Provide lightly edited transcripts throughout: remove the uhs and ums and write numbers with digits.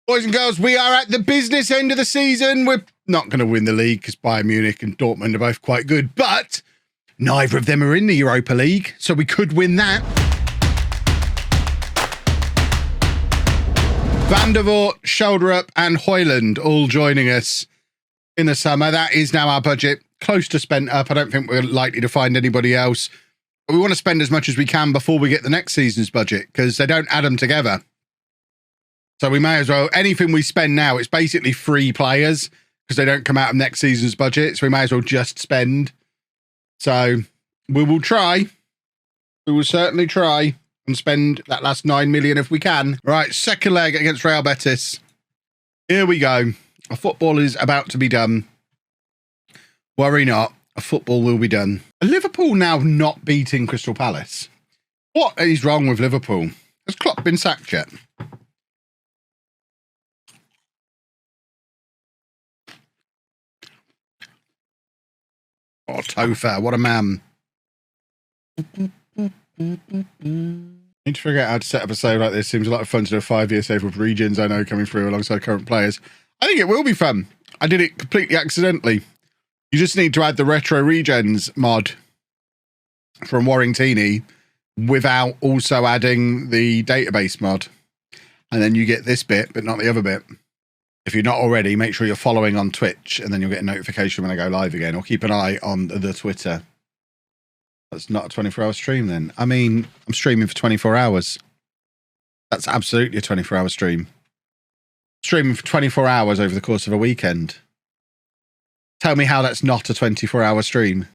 Boys and girls, we are at the business end of the season. We're not going to win the league because Bayern Munich and Dortmund are both quite good, but neither of them are in the Europa League, so we could win that. Van der Voort, Schelderup and Højlund all joining us in the summer. That is now our budget, close to spent up. I don't think we're likely to find anybody else. But we want to spend as much as we can before we get the next season's budget because they don't add them together. So we may as well, anything we spend now, it's basically free players because they don't come out of next season's budget. So we may as well just spend. So we will try. We will certainly try and spend that last 9 million if we can. Right, second leg against Real Betis. Here we go. A football is about to be done. Worry not. A football will be done. Liverpool now not beating Crystal Palace. What is wrong with Liverpool? Has Klopp been sacked yet? Oh, Topher, what a man. Need to figure out how to set up a save like this. Seems a lot of fun to do a 5-year save with regions I know coming through alongside current players. I think it will be fun. I did it completely accidentally. You just need to add the Retro Regens mod from Warringtini without also adding the database mod. And then you get this bit, but not the other bit. If you're not already, make sure you're following on Twitch and then you'll get a notification when I go live again. Or keep an eye on the Twitter. That's not a 24-hour stream then. I mean, I'm streaming for 24 hours. That's absolutely a 24-hour stream. Streaming for 24 hours over the course of a weekend. Tell me how that's not a 24-hour stream.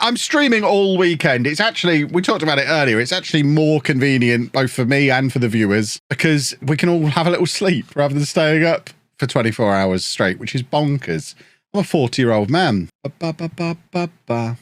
I'm streaming all weekend. It's actually, we talked about it earlier, it's actually more convenient both for me and for the viewers because we can all have a little sleep rather than staying up for 24 hours straight, which is bonkers. I'm a 40-year-old man. Ba-ba-ba-ba-ba.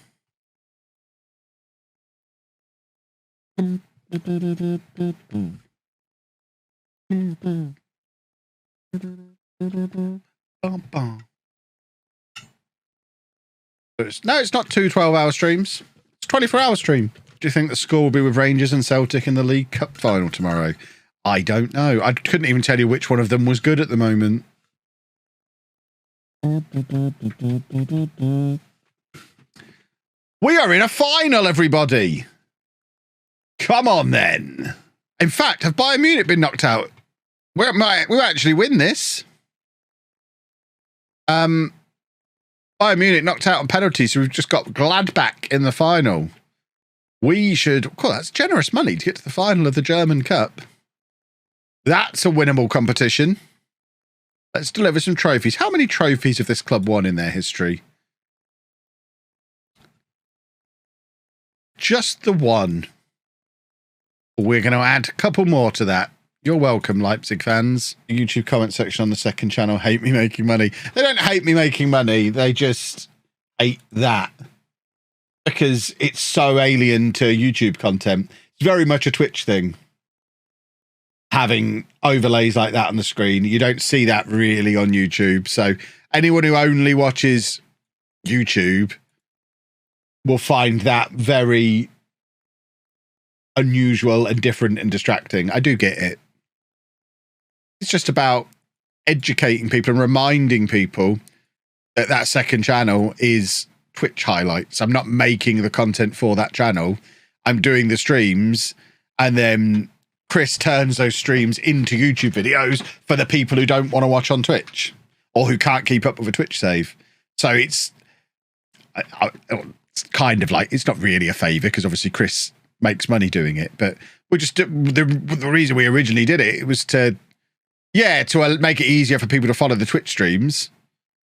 No, it's not 2 12-hour streams. It's a 24-hour stream. Do you think the score will be with Rangers and Celtic in the League Cup final tomorrow? I don't know. I couldn't even tell you which one of them was good at the moment. We are in a final, everybody. Come on, then. In fact, have Bayern Munich been knocked out? We might actually win this. Bayern Munich knocked out on penalties, so we've just got Gladbach in the final. We should... Cool, that's generous money to get to the final of the German Cup. That's a winnable competition. Let's deliver some trophies. How many trophies have this club won in their history? Just the one. We're going to add a couple more to that. You're welcome, Leipzig fans. The YouTube comment section on the second channel hate me making money. They don't hate me making money. They just hate that. Because it's so alien to YouTube content. It's very much a Twitch thing. Having overlays like that on the screen. You don't see that really on YouTube. So anyone who only watches YouTube will find that very unusual and different and distracting. I do get it. It's just about educating people and reminding people that that second channel is Twitch highlights. I'm not making the content for that channel. I'm doing the streams, and then Chris turns those streams into YouTube videos for the people who don't want to watch on Twitch or who can't keep up with a Twitch save. So it's kind of like, it's not really a favor because obviously Chris makes money doing it, but we just, the reason we originally did it was to make it easier for people to follow the Twitch streams.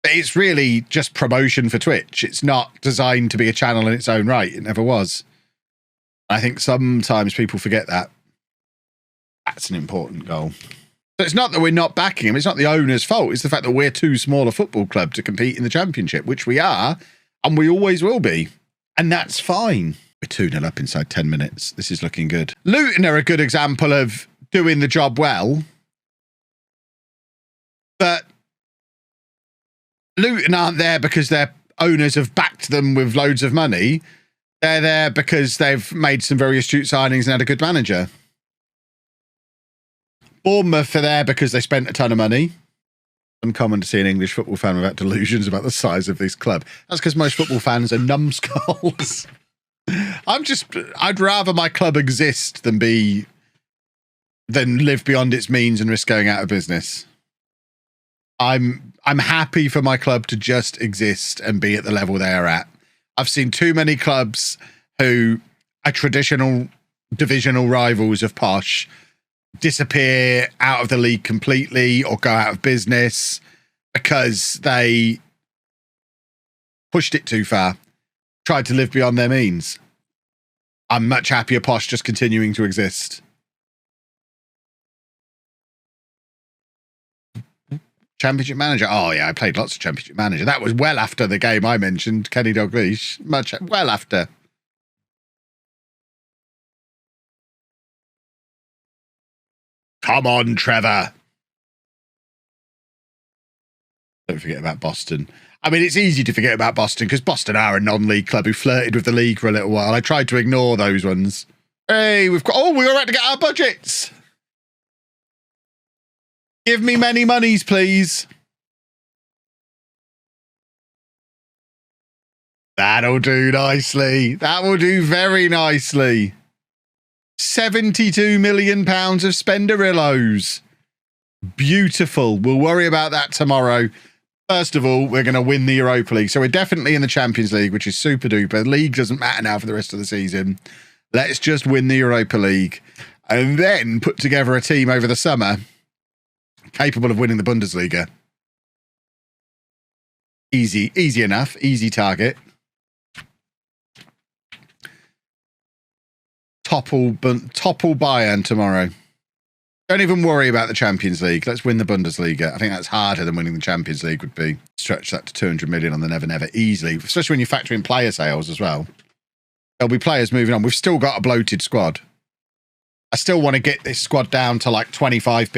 But it's really just promotion for Twitch. It's not designed to be a channel in its own right. It never was. I think sometimes people forget that. That's an important goal. So it's not that we're not backing him. It's not the owner's fault. It's the fact that we're too small a football club to compete in the Championship, which we are, and we always will be. And that's fine. We're 2-0 up inside 10 minutes. This is looking good. Luton are a good example of doing the job well. But Luton aren't there because their owners have backed them with loads of money. They're there because they've made some very astute signings and had a good manager. Bournemouth are there because they spent a ton of money. Uncommon to see an English football fan without delusions about the size of this club. That's because most football fans are numbskulls. I'd rather my club exist than live beyond its means and risk going out of business. I'm happy for my club to just exist and be at the level they are at. I've seen too many clubs who are traditional divisional rivals of Posh disappear out of the league completely or go out of business because they pushed it too far, tried to live beyond their means. I'm much happier Posh just continuing to exist. Championship Manager. Oh, yeah, I played lots of Championship Manager. That was well after the game I mentioned, Kenny Dalglish. Much well after. Come on, Trevor. Don't forget about Boston. I mean, it's easy to forget about Boston because Boston are a non-league club who flirted with the league for a little while. I tried to ignore those ones. Hey, we're all right to get our budgets. Give me many monies, please. That'll do nicely. That will do very nicely. £72 million of spenderillos. Beautiful. We'll worry about that tomorrow. First of all, we're going to win the Europa League. So we're definitely in the Champions League, which is super duper. The league doesn't matter now for the rest of the season. Let's just win the Europa League and then put together a team over the summer capable of winning the Bundesliga. Easy enough. Easy target. Topple Bayern tomorrow. Don't even worry about the Champions League. Let's win the Bundesliga. I think that's harder than winning the Champions League would be. Stretch that to 200 million on the Never Never easily, especially when you factor in player sales as well. There'll be players moving on. We've still got a bloated squad. I still want to get this squad down to like 25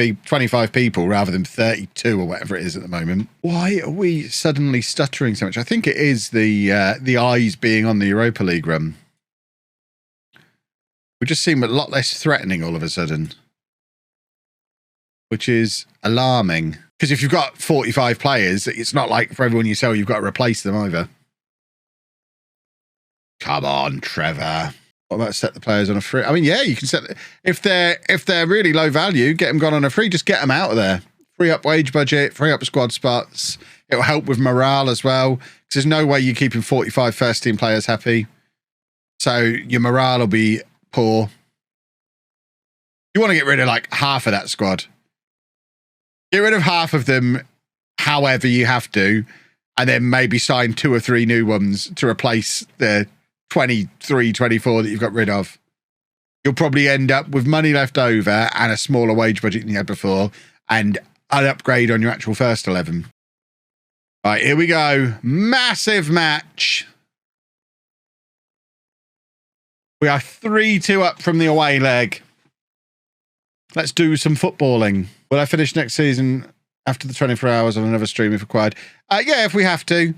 people rather than 32 or whatever it is at the moment. Why are we suddenly stuttering so much? I think it is the eyes being on the Europa League run. We just seem a lot less threatening all of a sudden, which is alarming. Because if you've got 45 players, it's not like for everyone you sell, you've got to replace them either. Come on, Trevor. What about set the players on a free? I mean, yeah, you can set if they're really low value, get them gone on a free. Just get them out of there. Free up wage budget, free up squad spots. It will help with morale as well. Because there's no way you're keeping 45 first team players happy. So your morale will be poor. You want to get rid of like half of that squad. Get rid of half of them, however you have to, and then maybe sign 2 or 3 new ones to replace the 23, 24 that you've got rid of. You'll probably end up with money left over and a smaller wage budget than you had before and an upgrade on your actual first 11. All right, here we go. Massive match. We are 3-2 up from the away leg. Let's do some footballing. Will I finish next season after the 24 hours on another stream if required? Yeah, if we have to.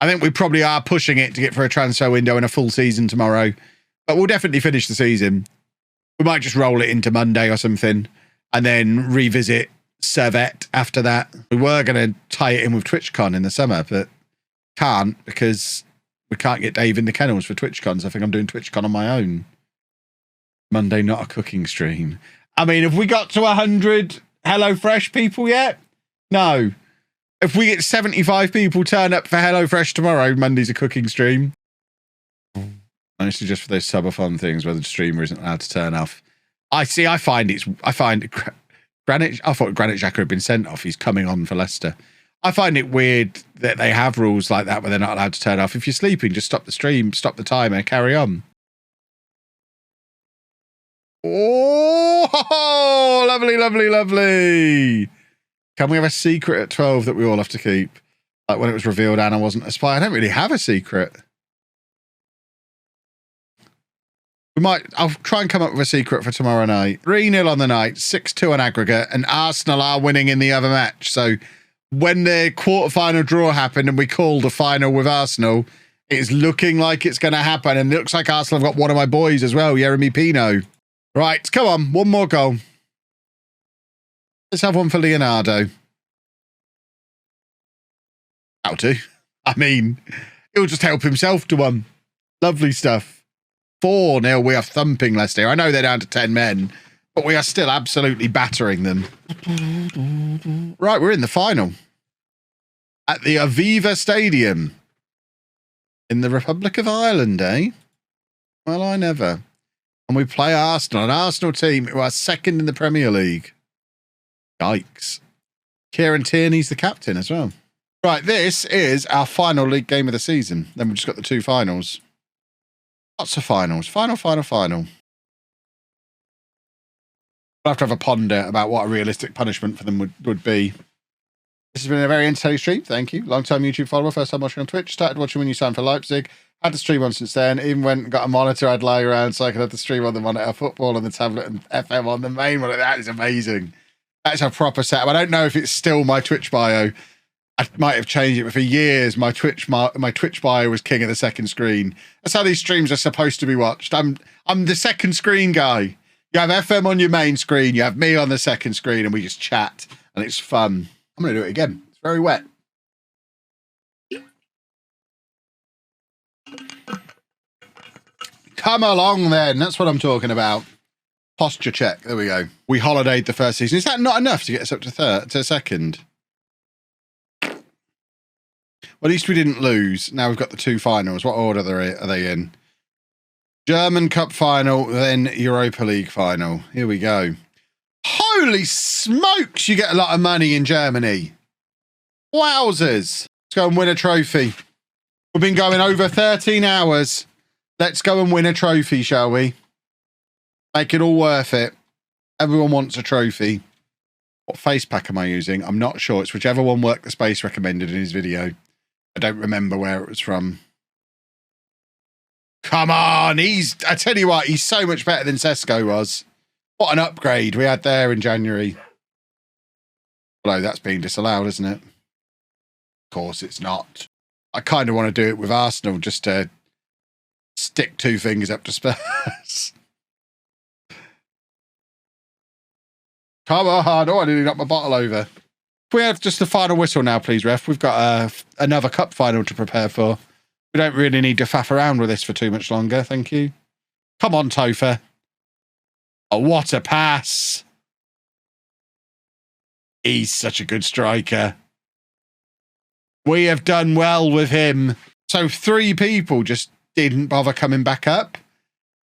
I think we probably are pushing it to get for a transfer window and a full season tomorrow. But we'll definitely finish the season. We might just roll it into Monday or something and then revisit Servette after that. We were going to tie it in with TwitchCon in the summer, but can't because we can't get Dave in the kennels for TwitchCon. So I think I'm doing TwitchCon on my own. Monday, not a cooking stream. I mean, have we got to 100 HelloFresh people yet? No. If we get 75 people turn up for HelloFresh tomorrow, Monday's a cooking stream. Mostly just for those subathon things where the streamer isn't allowed to turn off. I thought Granit Xhaka had been sent off. He's coming on for Leicester. I find it weird that they have rules like that where they're not allowed to turn off. If you're sleeping, just stop the stream, stop the timer, carry on. Oh, lovely, lovely, lovely. Can we have a secret at 12 that we all have to keep? Like when it was revealed Anna wasn't a spy. I don't really have a secret. I'll try and come up with a secret for tomorrow night. 3-0 on the night, 6-2 on aggregate, and Arsenal are winning in the other match. So when the quarterfinal draw happened and we called a final with Arsenal, It's looking like it's going to happen. And it looks like Arsenal have got one of my boys as well, Yeremy Pino. Right, come on. One more goal. Let's have one for Leonardo. That'll do. I mean, he'll just help himself to one. Lovely stuff. 4-0. We are thumping Leicester. I know they're down to 10 men, but we are still absolutely battering them. Right, we're in the final. At the Aviva Stadium. In the Republic of Ireland, eh? Well, I never. And we play Arsenal, an Arsenal team who are second in the Premier League. Yikes. Kieran Tierney's the captain as well. Right, this is our final league game of the season. Then we've just got the 2 finals. Lots of finals. Final. We'll have to have a ponder about what a realistic punishment for them would be. This has been a very entertaining stream. Thank you. Long-time YouTube follower. First time watching on Twitch. Started watching when you signed for Leipzig. Had the stream on since then. Even went and got a monitor I'd lie around so I could have the stream on the monitor, football on the tablet, and FM on the main one. That is amazing. That's a proper setup. I don't know if it's still my Twitch bio. I might have changed it, but for years my Twitch bio was king of the second screen. That's how these streams are supposed to be watched. I'm the second screen guy. You have FM on your main screen, you have me on the second screen, and we just chat, and it's fun. I'm going to do it again. It's very wet. Come along then. That's what I'm talking about. Posture check. There we go. We holidayed the first season. Is that not enough to get us up to second? Well, at least we didn't lose. Now we've got the 2 finals. What order are they in? German Cup final, then Europa League final. Here we go. Holy smokes, you get a lot of money in Germany. Wowzers. Let's go and win a trophy. We've been going over 13 hours. Let's go and win a trophy, shall we? Make it all worth it. Everyone wants a trophy. What face pack am I using? I'm not sure. It's whichever one Work the Space recommended in his video. I don't remember where it was from. Come on. I tell you what, he's so much better than Sesko was. What an upgrade we had there in January. Although that's being disallowed, isn't it? Of course it's not. I kind of want to do it with Arsenal just to stick 2 fingers up to Spurs. Come on. Oh, I nearly knocked my bottle over. Can we have just the final whistle now, please, ref? We've got another cup final to prepare for. We don't really need to faff around with this for too much longer. Thank you. Come on, Topher. Oh, what a pass. He's such a good striker. We have done well with him. So 3 people just didn't bother coming back up.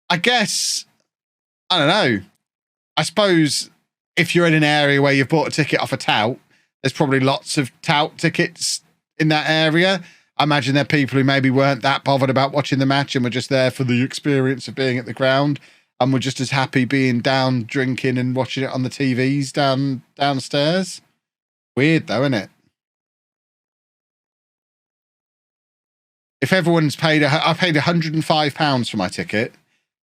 I guess, I don't know. I suppose if you're in an area where you've bought a ticket off a tout, there's probably lots of tout tickets in that area. I imagine there are people who maybe weren't that bothered about watching the match and were just there for the experience of being at the ground. And we're just as happy being down drinking and watching it on the TVs downstairs. Weird though, isn't it? If everyone's paid, I paid £105 for my ticket.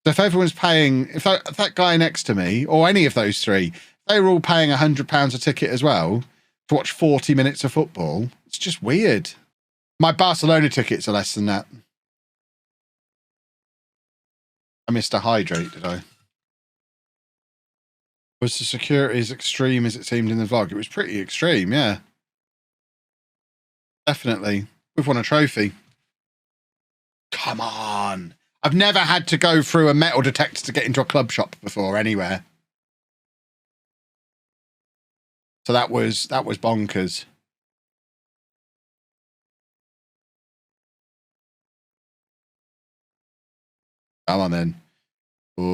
So if everyone's paying, if that guy next to me, or any of those 3, they were all paying £100 a ticket as well to watch 40 minutes of football, it's just weird. My Barcelona tickets are less than that. I missed a hydrate, did I? Was the security as extreme as it seemed in the vlog? It was pretty extreme, yeah. Definitely. We've won a trophy. Come on. I've never had to go through a metal detector to get into a club shop before anywhere. So that was bonkers. Come on then. Oh,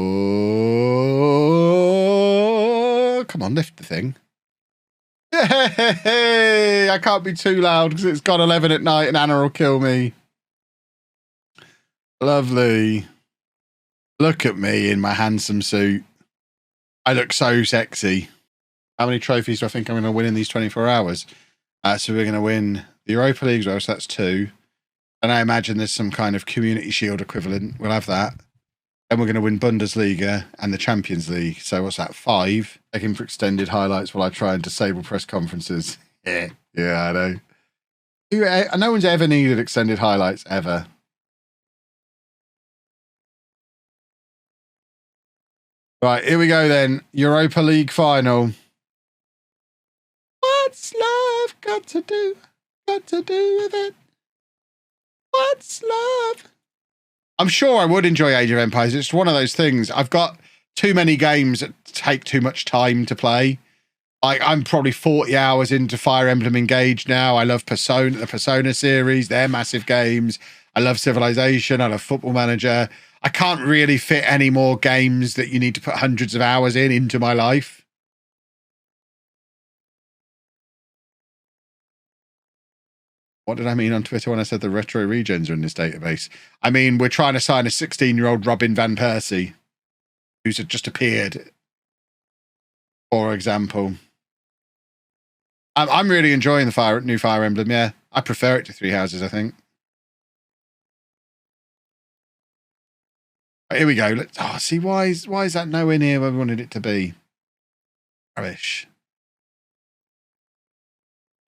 come on, lift the thing. Hey, I can't be too loud because it's gone 11 at night and Anna will kill me. Lovely. Look at me in my handsome suit. I look so sexy. How many trophies do I think I'm going to win in these 24 hours? So we're going to win the Europa League as well, so that's 2. And I imagine there's some kind of Community Shield equivalent. We'll have that. Then we're going to win Bundesliga and the Champions League. So what's that, 5? Taking for extended highlights while I try and disable press conferences. Yeah, I know. No one's ever needed extended highlights, ever. Right, here we go then. Europa League final. What's love got to do? Got to do with it? What's love? I'm sure I would enjoy Age of Empires. It's one of those things. I've got too many games that take too much time to play. I'm probably 40 hours into Fire Emblem Engage now. I love Persona, the Persona series. They're massive games. I love Civilization. I love Football Manager. I can't really fit any more games that you need to put hundreds of hours into my life. What did I mean on Twitter when I said the retro regens are in this database? I mean, we're trying to sign a 16-year-old Robin Van Persie, who's just appeared, for example. I'm really enjoying the new Fire Emblem, yeah. I prefer it to Three Houses, I think. Right, here we go. See, why is that nowhere near where we wanted it to be? Rubbish.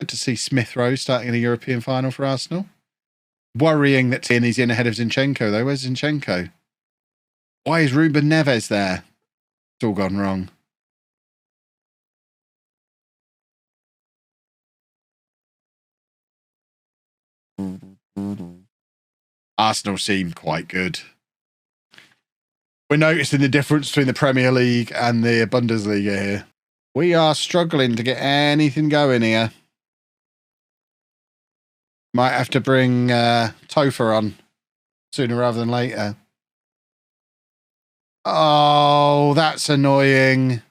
Good to see Smith Rowe starting in a European final for Arsenal. Worrying that Tierney's in ahead of Zinchenko, though. Where's Zinchenko? Why is Ruben Neves there? It's all gone wrong. Arsenal seem quite good. We're noticing the difference between the Premier League and the Bundesliga here. We are struggling to get anything going here. Might have to bring Topher on sooner rather than later. Oh, that's annoying.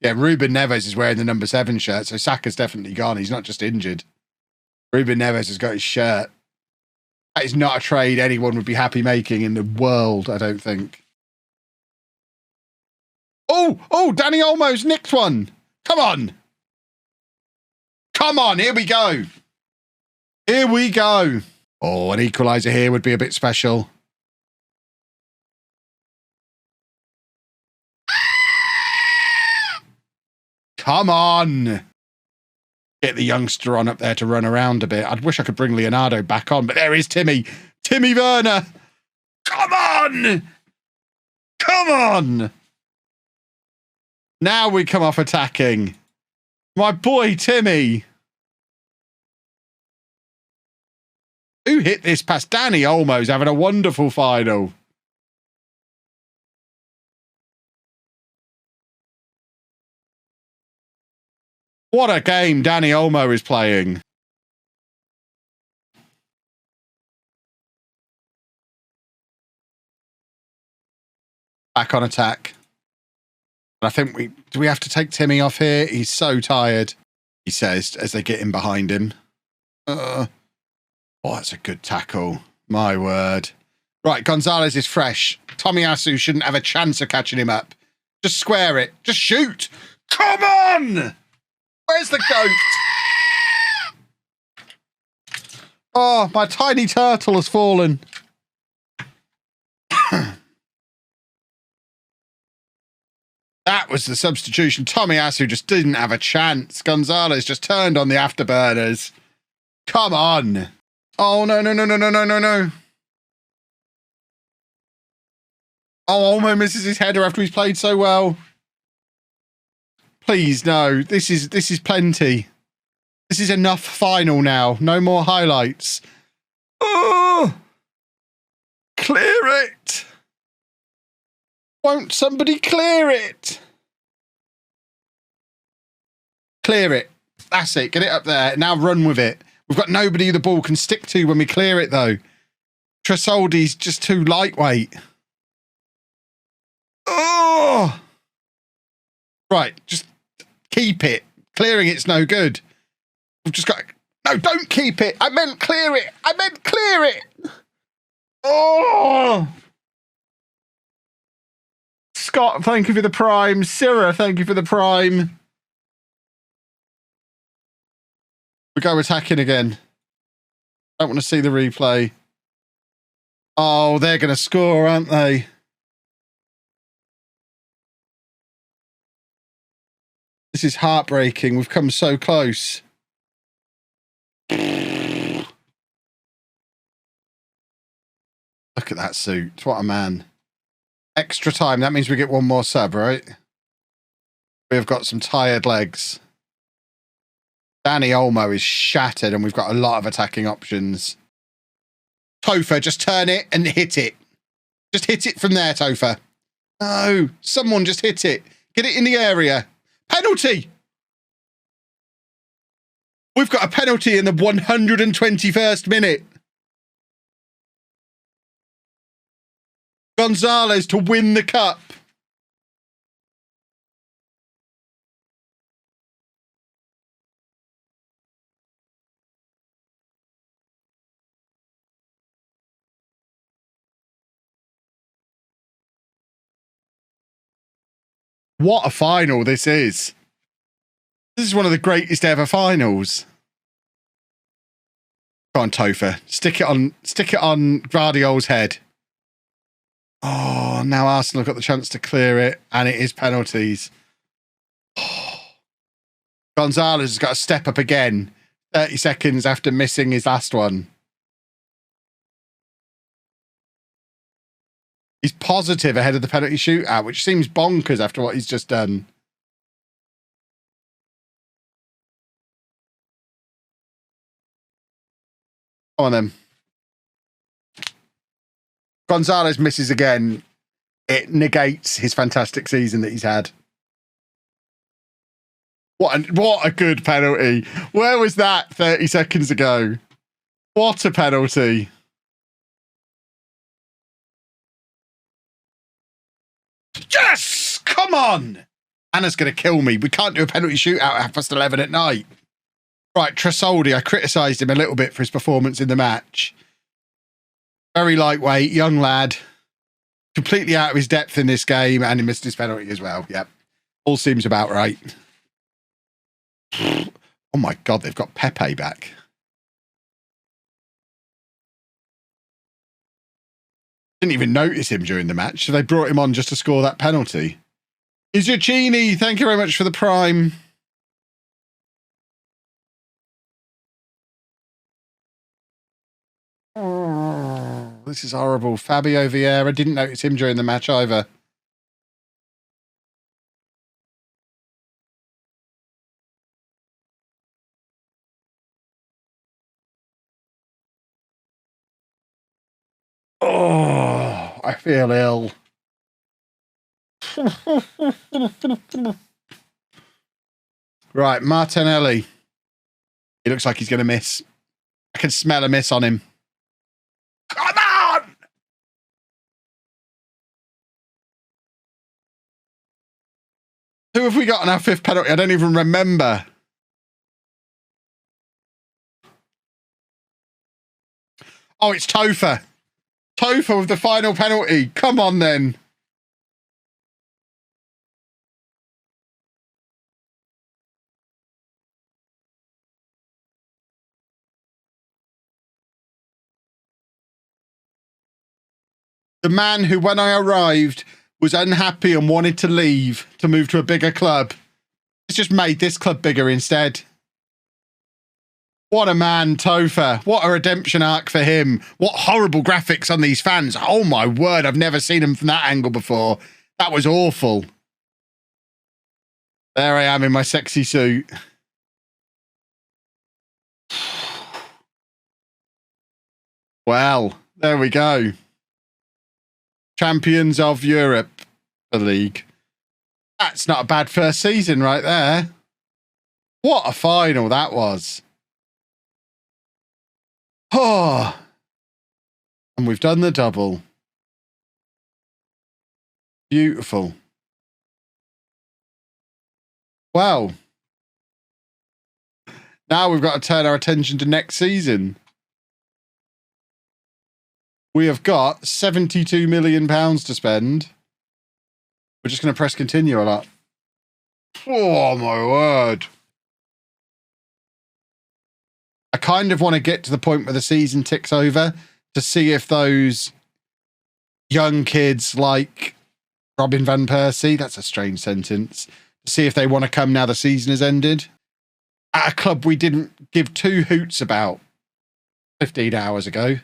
Yeah, Ruben Neves is wearing the number 7 shirt, so Saka's definitely gone. He's not just injured. Ruben Neves has got his shirt. That is not a trade anyone would be happy making in the world, I don't think. Oh, Danny Olmo's nicked one. Come on. Come on, here we go. Here we go. Oh, an equaliser here would be a bit special. Come on. Get the youngster on up there to run around a bit. I wish I could bring Leonardo back on, but there is Timmy. Timmy Werner. Come on. Come on. Now we come off attacking. My boy, Timmy. Who hit this past? Danny Olmo's having a wonderful final. What a game Danny Olmo is playing. Back on attack. I think do we have to take Timmy off here? He's so tired, he says, as they get in behind him. Oh, that's a good tackle. My word. Right, Gonzalez is fresh. Tomiyasu shouldn't have a chance of catching him up. Just square it. Just shoot. Come on! Where's the goat? Oh, my tiny turtle has fallen. That was the substitution. Tomiyasu just didn't have a chance. Gonzalez just turned on the afterburners. Come on. Oh, no. Oh, Olmo misses his header after he's played so well. Please, no. This is plenty. This is enough final now. No more highlights. Oh! Clear it. Won't somebody clear it? Clear it. That's it. Get it up there. Now run with it. We've got nobody the ball can stick to when we clear it, though. Tresoldi's just too lightweight. Oh! Right, just keep it. Clearing it's no good. We've just got... No, don't keep it. I meant clear it. I meant clear it. Oh! Scott, thank you for the prime. Syrah, thank you for the prime. We go attacking again. Don't want to see the replay. Oh, they're going to score, aren't they? This is heartbreaking. We've come so close. at that suit. What a man. Extra time. That means we get one more sub, right? We've got some tired legs. Danny Olmo is shattered and we've got a lot of attacking options. Topher, just turn it and hit it. Just hit it from there, Topher. No, someone just hit it. Get it in the area. Penalty! We've got a penalty in the 121st minute. Gonzalez to win the cup. What a final this is. This is one of the greatest ever finals. Go on, Topher. Stick it on Guardiola's head. Oh, now Arsenal have got the chance to clear it, and it is penalties. Oh. Gonzalez has got to step up again 30 seconds after missing his last one. He's positive ahead of the penalty shootout, which seems bonkers after what he's just done. Come on then. Gonzalez misses again. It negates his fantastic season that he's had. What a good penalty. Where was that 30 seconds ago? What a penalty. Yes! Come on! Anna's going to kill me. We can't do a penalty shootout at 11:30 at night. Right, Tresoldi, I criticised him a little bit for his performance in the match. Very lightweight, young lad. Completely out of his depth in this game, and he missed his penalty as well. Yep. All seems about right. Oh my God, they've got Pepe back. Didn't even notice him during the match, so they brought him on just to score that penalty. Izuchini, thank you very much for the prime. Oh, this is horrible. Fabio Vieira, didn't notice him during the match either. Oh, I feel ill. Right, Martinelli. He looks like he's going to miss. I can smell a miss on him. Come on! Who have we got on our fifth penalty? I don't even remember. Oh, it's Topher. Topher with the final penalty. Come on, then. The man who, when I arrived, was unhappy and wanted to leave to move to a bigger club. It's just made this club bigger instead. What a man, Topher. What a redemption arc for him. What horrible graphics on these fans. Oh, my word. I've never seen them from that angle before. That was awful. There I am in my sexy suit. Well, there we go. Champions of Europe, the league. That's not a bad first season right there. What a final that was. Oh, and we've done the double. Beautiful. Well, now we've got to turn our attention to next season. We have got £72 million to spend. We're just going to press continue a lot. Oh, my word. I kind of want to get to the point where the season ticks over to see if those young kids like Robin van Persie, that's a strange sentence, to see if they want to come now the season has ended. At a club we didn't give two hoots about 15 hours ago.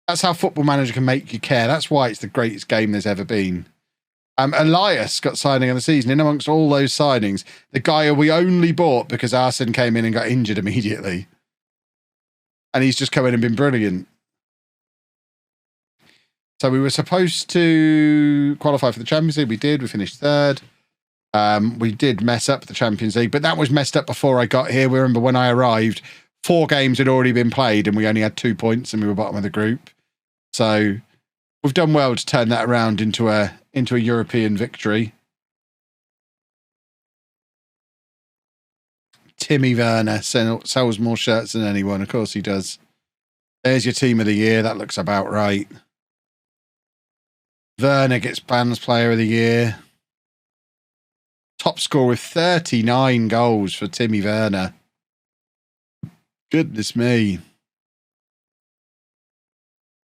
That's how Football Manager can make you care. That's why it's the greatest game there's ever been. Elias got signing of the season. In amongst all those signings, the guy who we only bought because Arsene came in and got injured immediately. And he's just come in and been brilliant. So we were supposed to qualify for the Champions League. We did. We finished third. We did mess up the Champions League, but that was messed up before I got here. We remember when I arrived, 4 games had already been played and we only had 2 points and we were bottom of the group. So we've done well to turn that around into a European victory. Timmy Werner sells more shirts than anyone. Of course he does. There's your team of the year. That looks about right. Werner gets Band's Player of the Year. Top score with 39 goals for Timmy Werner. Goodness me.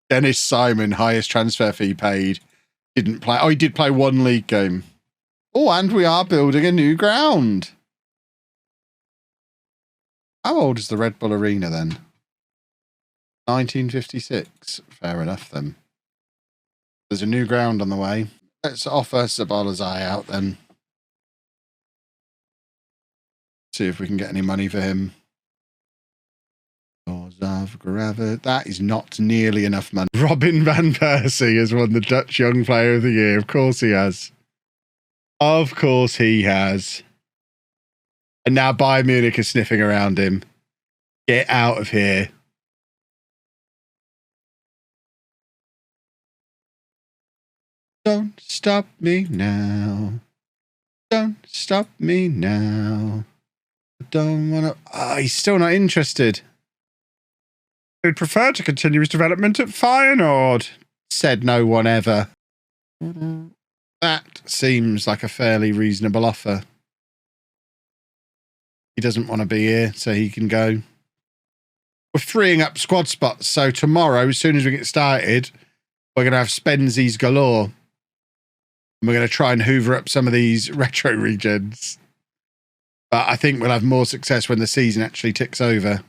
Dennis Simon, highest transfer fee paid. Didn't play. Oh, he did play 1 league game. Oh, and we are building a new ground. How old is the Red Bull Arena then? 1956. Fair enough then. There's a new ground on the way. Let's offer Sabalazai out then. See if we can get any money for him. That is not nearly enough money. Robin van Persie has won the Dutch Young Player of the Year. Of course he has. Of course he has. And now Bayern Munich is sniffing around him. Get out of here. Don't stop me now. Don't stop me now. I don't want to... Oh, he's still not interested. He'd prefer to continue his development at Feyenoord, said no one ever. That seems like a fairly reasonable offer. He doesn't want to be here, so he can go. We're freeing up squad spots, so tomorrow, as soon as we get started, we're going to have Spenzies galore. And we're going to try and hoover up some of these retro regens. But I think we'll have more success when the season actually ticks over.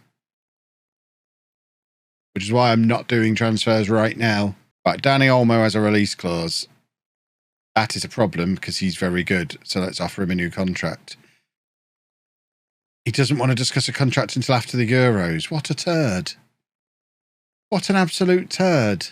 Which is why I'm not doing transfers right now. Right, Danny Olmo has a release clause. That is a problem because he's very good. So let's offer him a new contract. He doesn't want to discuss a contract until after the Euros. What a turd. What an absolute turd.